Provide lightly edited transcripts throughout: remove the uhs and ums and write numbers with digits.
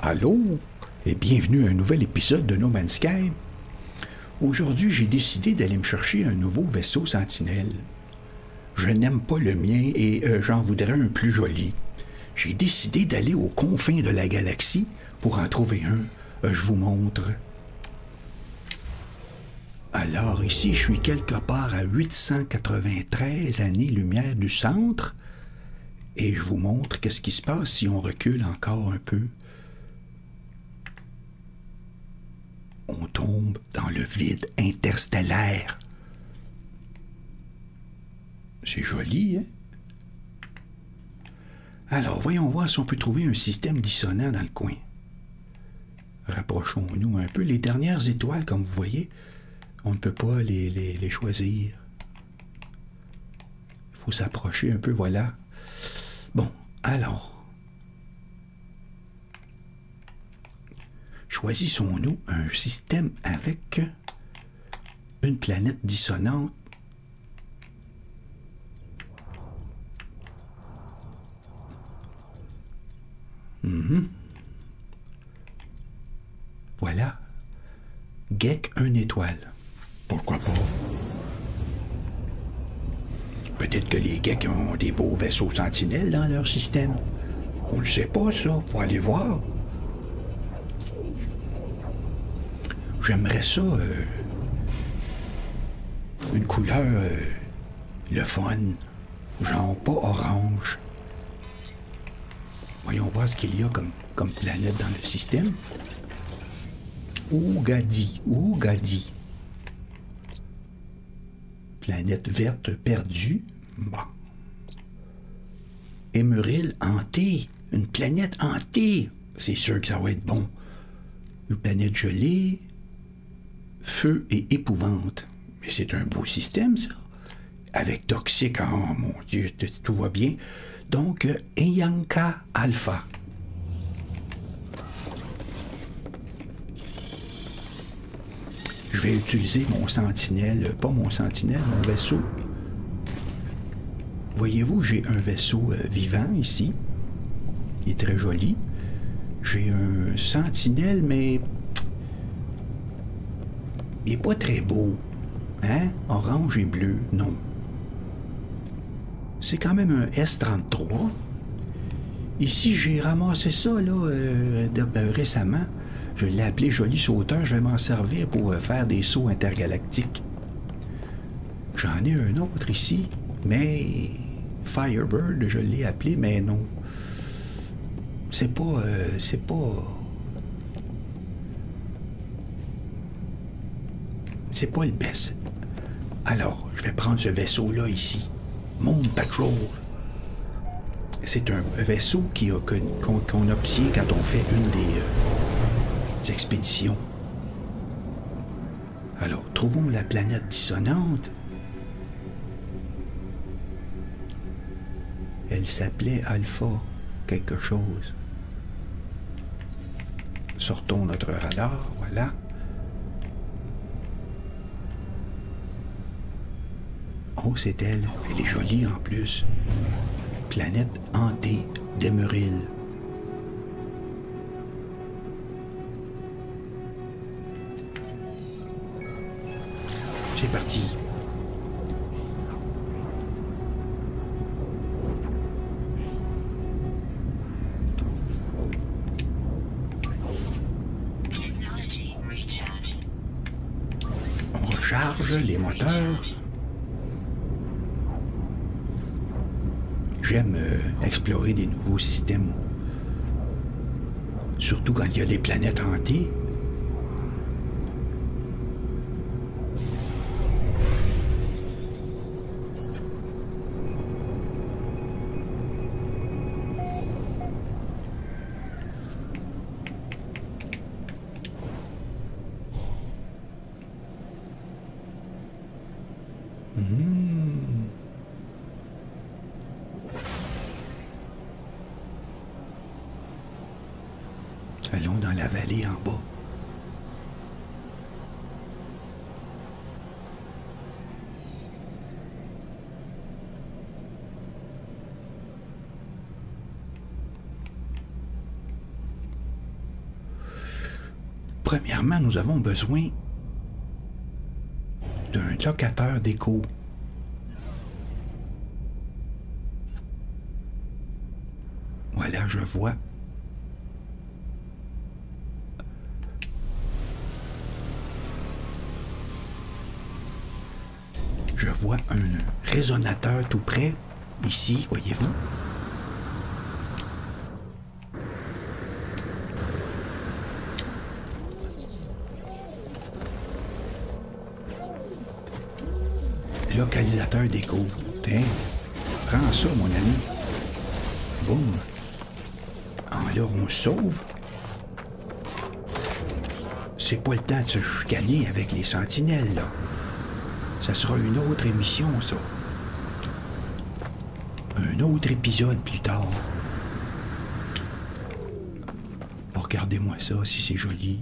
Allô et bienvenue à un nouvel épisode de No Man's Sky. Aujourd'hui, j'ai décidé d'aller me chercher un nouveau vaisseau Sentinelle. Je n'aime pas le mien et j'en voudrais un plus joli. J'ai décidé d'aller aux confins de la galaxie pour en trouver un. Je vous montre. Alors ici, je suis quelque part à 893 années-lumière du centre et je vous montre qu'est-ce qui se passe si on recule encore un peu. On tombe dans le vide interstellaire. C'est joli, hein? Alors, voyons voir si on peut trouver un système dissonant dans le coin. Rapprochons-nous un peu. Les dernières étoiles, comme vous voyez, on ne peut pas les choisir. Il faut s'approcher un peu, voilà. Bon, alors... choisissons-nous un système avec une planète dissonante. Voilà. Gek 1 étoile. Pourquoi pas? Peut-être que les Geks ont des beaux vaisseaux sentinelles dans leur système. On ne sait pas, ça. Faut aller voir. J'aimerais ça, une couleur, le fun, genre pas orange. Voyons voir ce qu'il y a comme planète dans le système. Ougadi. Planète verte perdue. Bon. Émeril hanté. Une planète hantée. C'est sûr que ça va être bon. Une planète gelée. Feu et épouvante. Mais c'est un beau système, ça. Avec toxique, oh mon Dieu, tout va bien. Donc, Eyanka Alpha. Je vais utiliser mon sentinelle, pas mon sentinelle, mon vaisseau. Voyez-vous, j'ai un vaisseau vivant ici. Il est très joli. J'ai un sentinelle, mais... il n'est pas très beau. Hein? Orange et bleu, non. C'est quand même un S-33. Ici, j'ai ramassé ça là, récemment. Je l'ai appelé Joli Sauteur. Je vais m'en servir pour faire des sauts intergalactiques. J'en ai un autre ici, mais Firebird, je l'ai appelé, mais non. C'est pas... c'est pas le best. Alors, je vais prendre ce vaisseau-là ici. Moon Patrol. C'est un vaisseau qu'on obtient quand on fait une des expéditions. Alors, trouvons la planète dissonante. Elle s'appelait Alpha quelque chose. Sortons notre radar, voilà. Oh, c'est elle. Elle est jolie en plus. Planète hantée d'Émeril. C'est parti. On recharge les moteurs. J'aime explorer des nouveaux systèmes. Surtout quand il y a des planètes hantées. Allons dans la vallée en bas. Premièrement, nous avons besoin d'un locateur d'écho. Voilà, je vois. Je vois un résonateur tout près, ici, voyez-vous. Localisateur d'écho. Tiens, prends ça, mon ami. Boum. Alors, on sauve. C'est pas le temps de se chicaner avec les sentinelles, là. Ça sera une autre émission, ça. Un autre épisode plus tard. Oh, regardez-moi ça, si c'est joli.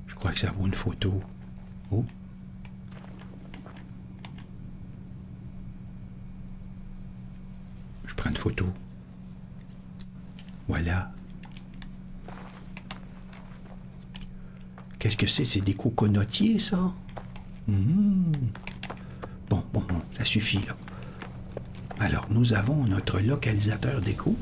Je crois que ça vaut une photo. Oh. Je prends une photo. Voilà. Qu'est-ce que c'est? C'est des coconotiers, ça? Bon, ça suffit, là. Alors, nous avons notre localisateur d'écho.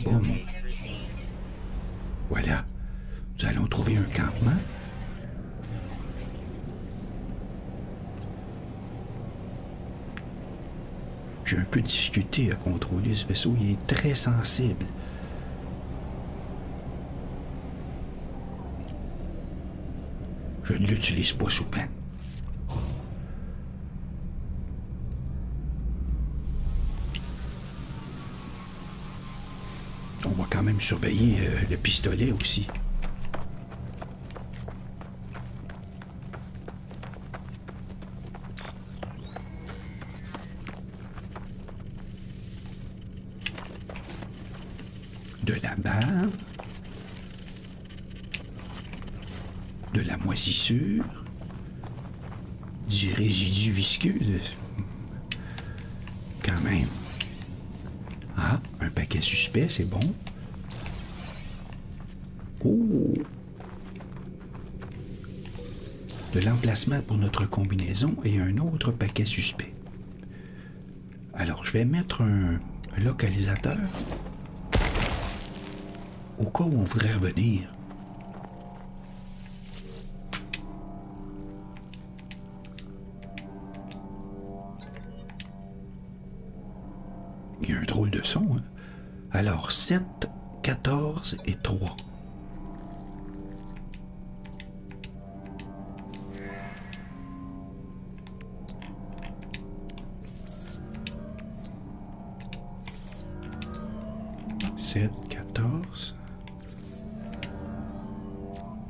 Bon. Voilà. Nous allons trouver un campement. J'ai un peu de difficulté à contrôler ce vaisseau. Il est très sensible. Je ne l'utilise pas souvent. On va quand même surveiller le pistolet aussi. De la bave, de la moisissure, du résidu visqueux, quand même. Ah, un paquet suspect, c'est bon. Oh! De l'emplacement pour notre combinaison et un autre paquet suspect. Alors, je vais mettre un localisateur au cas où on voudrait revenir. Il y a un drôle de son, hein? Alors, 7, 14 et 3.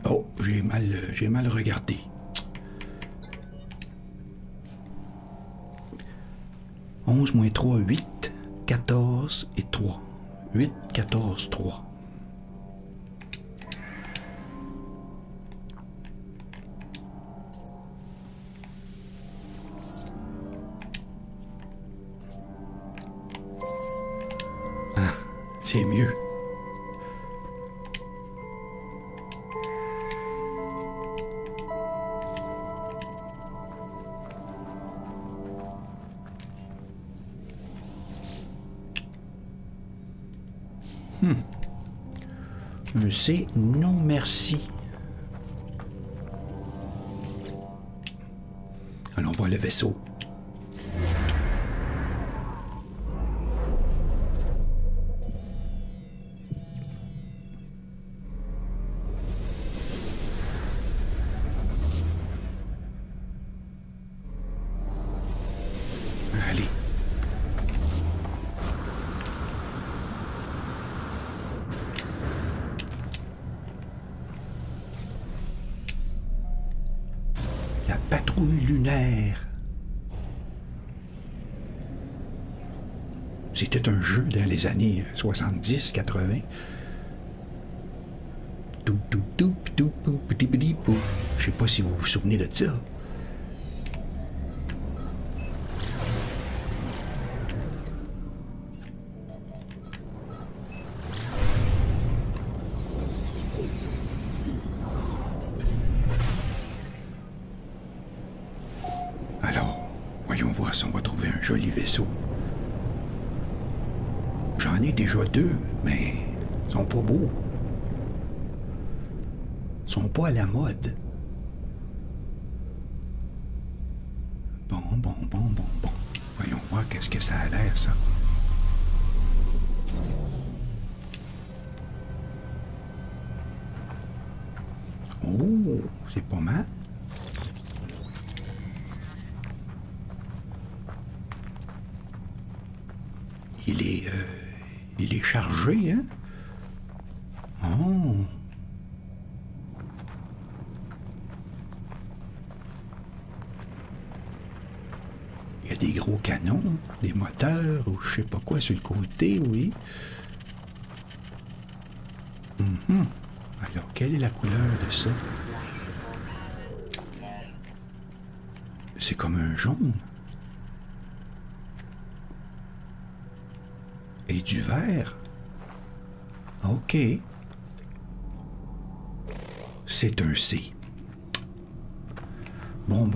Oh, j'ai mal regardé. « 11 moins 3, 8, 14 et 3. 8, 14, 3. Ah, c'est mieux. C'est non merci. Alors on voit le vaisseau. Allez. La patrouille lunaire. C'était un jeu dans les années 70, 80. Tout, tout, tout, tout. Je sais pas si vous vous souvenez de ça. Alors, voyons voir si on va trouver un joli vaisseau. J'en ai déjà deux, mais ils sont pas beaux. Ils sont pas à la mode. Bon. Voyons voir qu'est-ce que ça a l'air, ça. Oh, c'est pas mal. Il est chargé, hein? Oh. Il y a des gros canons, des moteurs, ou je sais pas quoi sur le côté, oui. Alors, quelle est la couleur de ça? C'est comme un jaune. Et du vert. OK. C'est un C. Bon.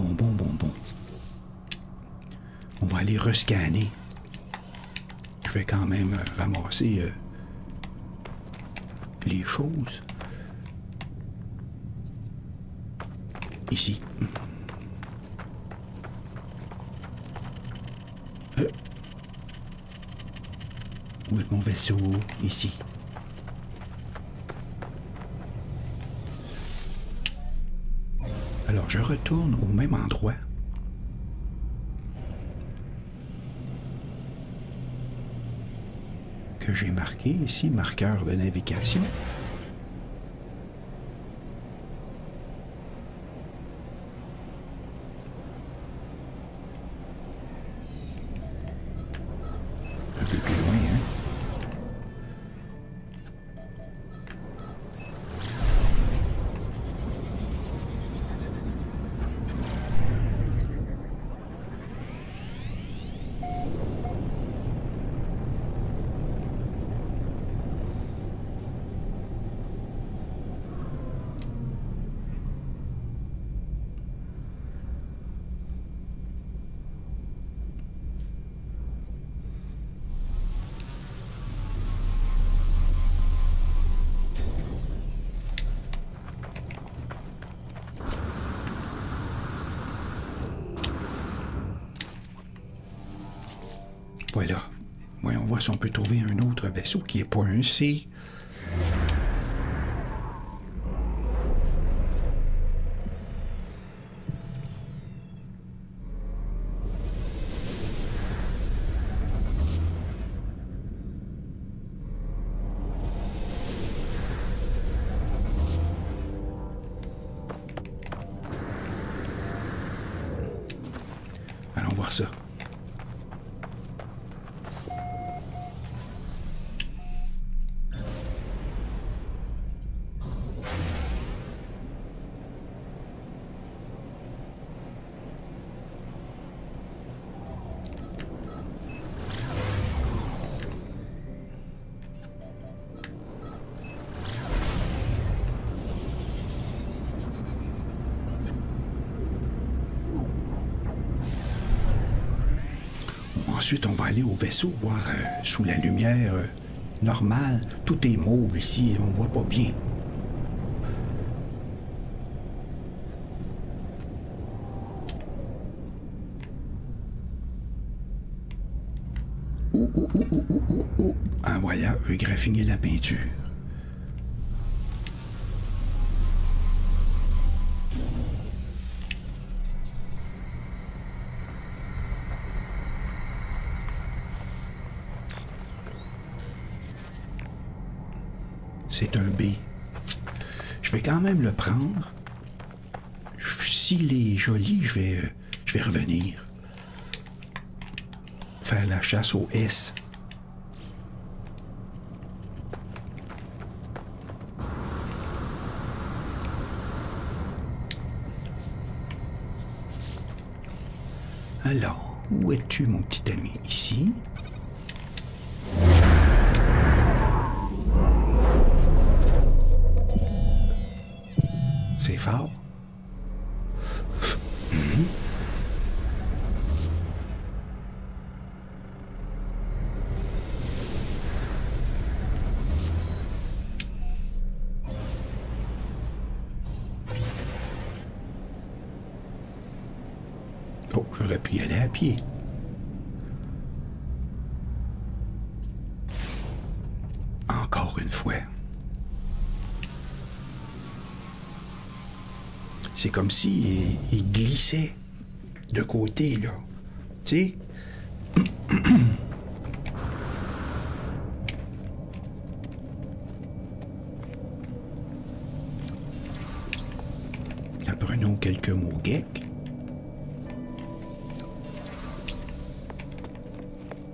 On va aller rescanner. Je vais quand même ramasser les choses. Ici. Où est mon vaisseau? Ici. Alors, je retourne au même endroit. Que j'ai marqué ici, marqueur de navigation. Un peu plus loin, hein? Voilà. Voyons voir si on peut trouver un autre vaisseau qui n'est pas un C. Allons voir ça. Ensuite, on va aller au vaisseau, voir sous la lumière normale. Tout est mauve ici, on voit pas bien. Ah voilà, je vais graffiner la peinture. C'est un B. Je vais quand même le prendre. S'il est joli, je vais revenir. Faire la chasse au S. Alors, où es-tu, mon petit ami? Ici. C'est fort. Oh, j'aurais pu y aller à pied. Encore une fois. C'est comme si il glissait de côté, là. Tu sais? Apprenons quelques mots geeks.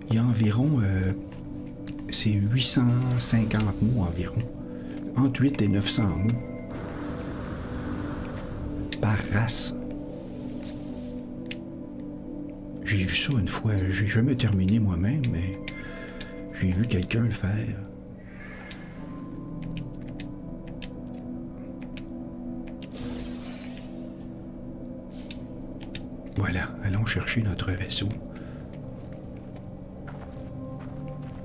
Il y a environ, c'est 850 mots environ, entre 8 et 900 mots par race. J'ai lu ça une fois, j'ai jamais terminé moi-même, mais j'ai vu quelqu'un le faire. Voilà, allons chercher notre vaisseau.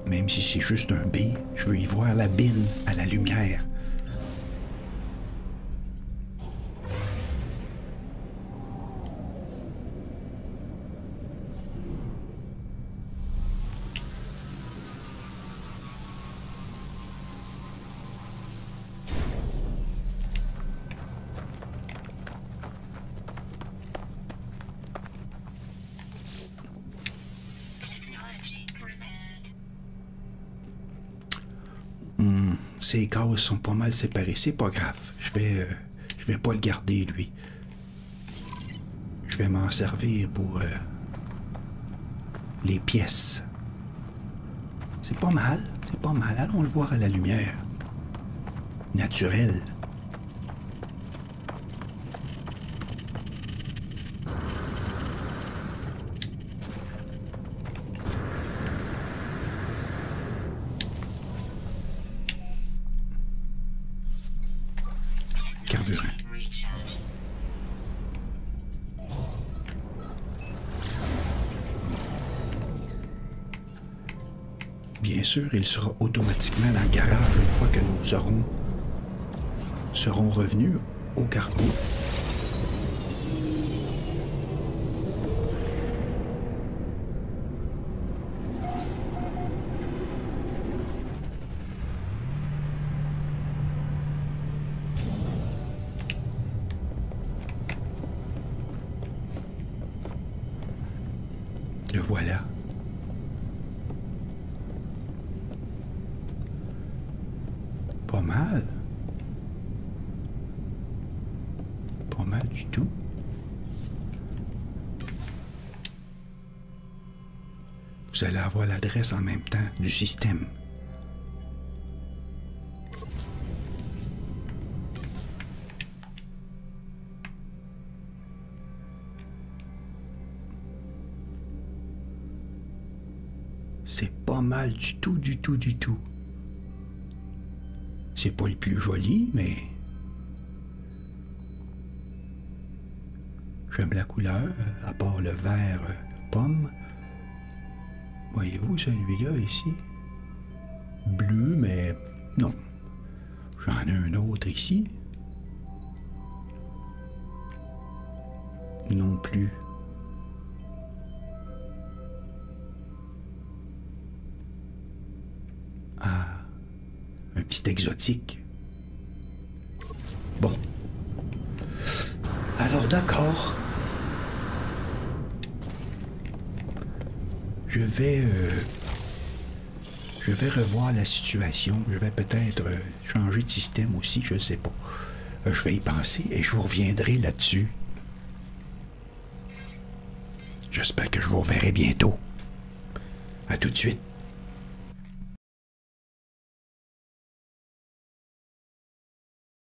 Même si c'est juste un B, je veux y voir la bine à la lumière. Ces cases sont pas mal séparées. C'est pas grave. Je vais pas le garder, lui. Je vais m'en servir pour les pièces. C'est pas mal. C'est pas mal. Allons le voir à la lumière. Naturelle. Carburant. Bien sûr, il sera automatiquement dans le garage une fois que nous serons revenus au cargo. Le voilà. Pas mal. Pas mal du tout. Vous allez avoir l'adresse en même temps du système. C'est pas mal du tout, du tout, du tout. C'est pas le plus joli, mais j'aime la couleur, à part le vert pomme. Voyez-vous celui-là ici? Bleu, mais non. J'en ai un autre ici. Non plus. Ah, un petit exotique. Bon. Alors d'accord. Je vais revoir la situation. Je vais peut-être changer de système aussi, je ne sais pas. Je vais y penser et je vous reviendrai là-dessus. J'espère que je vous reverrai bientôt. À tout de suite.